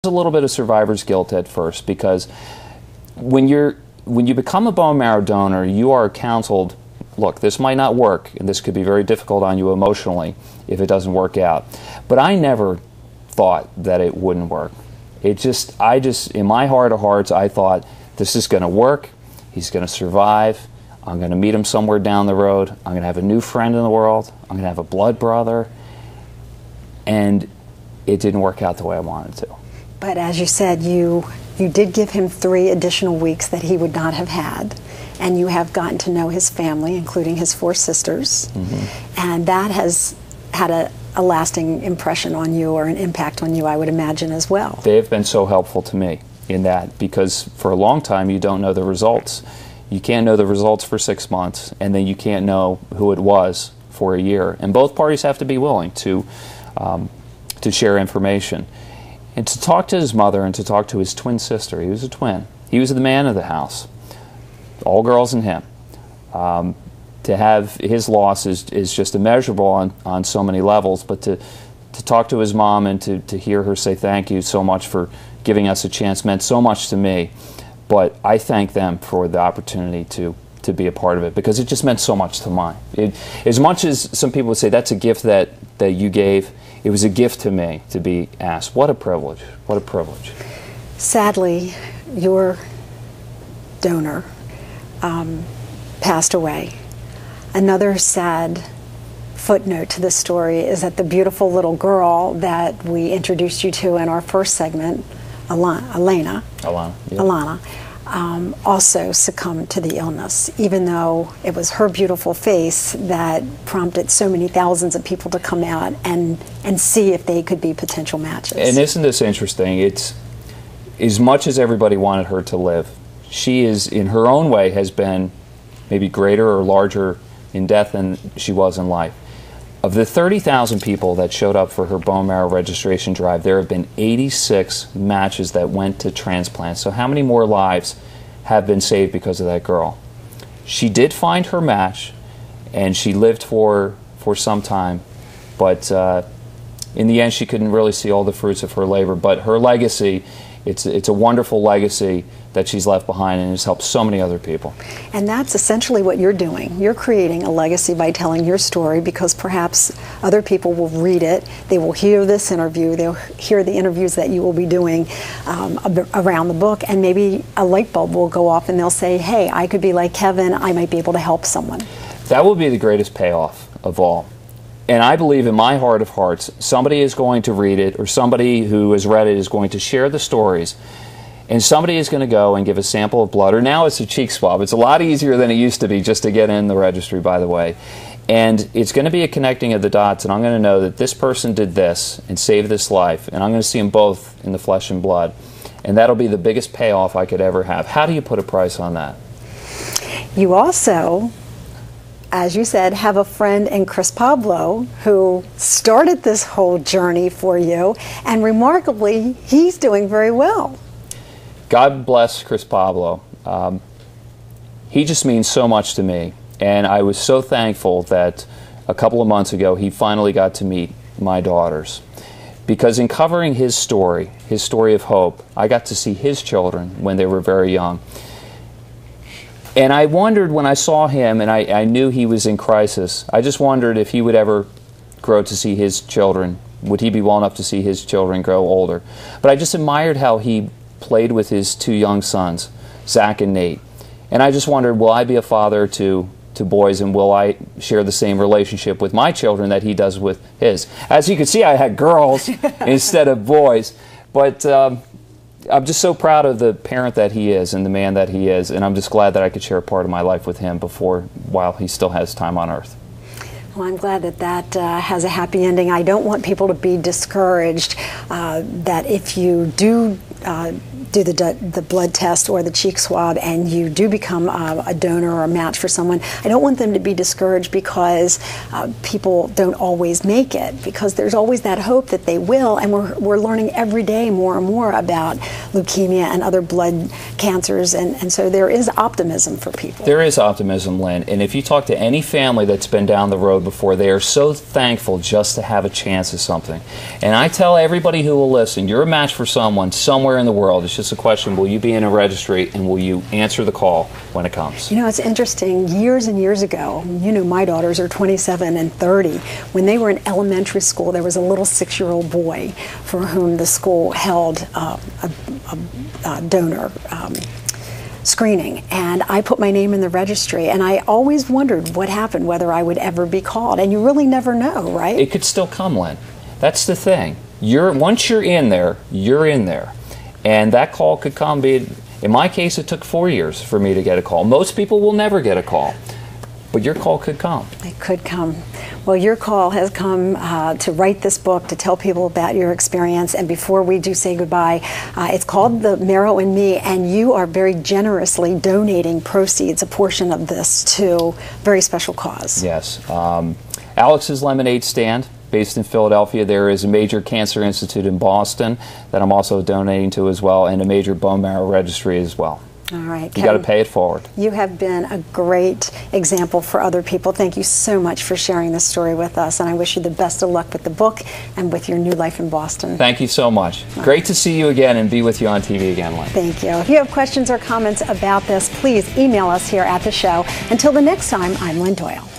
a little bit of survivor's guilt at first, because when you become a bone marrow donor, you are counseled, look, this might not work, and this could be very difficult on you emotionally if it doesn't work out. But I never thought that it wouldn't work. I just, in my heart of hearts, I thought, this is going to work, he's going to survive, I'm going to meet him somewhere down the road, I'm going to have a new friend in the world, I'm going to have a blood brother, and it didn't work out the way I wanted to. But as you said, you did give him 3 additional weeks that he would not have had, and you have gotten to know his family, including his 4 sisters, and that has had a lasting impression on you, or an impact on you, I would imagine, as well. They have been so helpful to me in that, because for a long time you don't know the results. You can't know the results for 6 months, and then you can't know who it was for a year. And both parties have to be willing to share information. And to talk to his mother and to talk to his twin sister, he was a twin. He was the man of the house, all girls and him. To have his loss is just immeasurable on so many levels, but to talk to his mom and to hear her say thank you so much for giving us a chance meant so much to me. But I thank them for the opportunity to be a part of it, because it just meant so much to mine. As much as some people would say that's a gift that you gave, it was a gift to me to be asked. What a privilege. What a privilege. Sadly, your donor passed away. Another sad footnote to this story is that the beautiful little girl that we introduced you to in our first segment, Alana, also succumbed to the illness, even though it was her beautiful face that prompted so many thousands of people to come out and see if they could be potential matches. And isn't this interesting? It's, as much as everybody wanted her to live, she is, in her own way, has been maybe greater or larger in death than she was in life. Of the 30,000 people that showed up for her bone marrow registration drive, there have been 86 matches that went to transplants. So how many more lives have been saved because of that girl? She did find her match, and she lived for some time, but in the end she couldn't really see all the fruits of her labor. But her legacy, it's a wonderful legacy that she's left behind, and has helped so many other people. And that's essentially what you're doing. You're creating a legacy by telling your story, because perhaps other people will read it, they will hear this interview, they'll hear the interviews that you will be doing around the book, and maybe a light bulb will go off and they'll say, hey, I could be like Kevin, I might be able to help someone. That will be the greatest payoff of all. And I believe in my heart of hearts, somebody is going to read it, or somebody who has read it is going to share the stories, and somebody is going to go and give a sample of blood, or now it's a cheek swab. It's a lot easier than it used to be just to get in the registry, by the way. And it's going to be a connecting of the dots, and I'm going to know that this person did this and saved this life, and I'm going to see them both in the flesh and blood. And that'll be the biggest payoff I could ever have. How do you put a price on that? You also, as you said, have a friend in Chris Pablo who started this whole journey for you, and remarkably, he's doing very well. God bless Chris Pablo. He just means so much to me, and I was so thankful that a couple of months ago he finally got to meet my daughters, because in covering his story of hope, I got to see his children when they were very young. And I wondered, when I saw him and I knew he was in crisis, I just wondered if he would ever grow to see his children. Would he be well enough to see his children grow older? But I just admired how he played with his 2 young sons, Zach and Nate. And I just wondered, will I be a father to boys, and will I share the same relationship with my children that he does with his? As you can see, I had girls instead of boys. But I'm just so proud of the parent that he is and the man that he is, and I'm just glad that I could share a part of my life with him while he still has time on earth. Well, I'm glad that has a happy ending. I don't want people to be discouraged that if you do do the blood test or the cheek swab and you do become a donor or a match for someone, I don't want them to be discouraged because people don't always make it, because there's always that hope that they will, and we're learning every day more and more about leukemia and other blood cancers, and so there is optimism for people. There is optimism, Lynn, and if you talk to any family that's been down the road before, they are so thankful just to have a chance at something. And I tell everybody who will listen, you're a match for someone somewhere in the world. It's just a question, will you be in a registry and will you answer the call when it comes? You know, it's interesting. Years and years ago, you know, my daughters are 27 and 30. When they were in elementary school, there was a little 6-year-old boy for whom the school held a donor screening, and I put my name in the registry, and I always wondered what happened, whether I would ever be called, and you really never know, right? It could still come, Lynn. That's the thing. Once you're in there, you're in there, and that call could come. In my case, it took 4 years for me to get a call. Most people will never get a call, but your call could come. It could come. Well, your call has come to write this book, to tell people about your experience. And before we do say goodbye, it's called The Marrow in Me, and you are very generously donating proceeds, a portion of this, to a very special cause. Yes. Alex's Lemonade Stand, based in Philadelphia. There is a major cancer institute in Boston that I'm also donating to as well, and a major bone marrow registry as well. All right, you got to pay it forward. You have been a great example for other people. Thank you so much for sharing this story with us, and I wish you the best of luck with the book and with your new life in Boston. Thank you so much. Great to see you again and be with you on TV again, Lynn. Thank you. If you have questions or comments about this, please email us here at the show. Until the next time, I'm Lynn Doyle.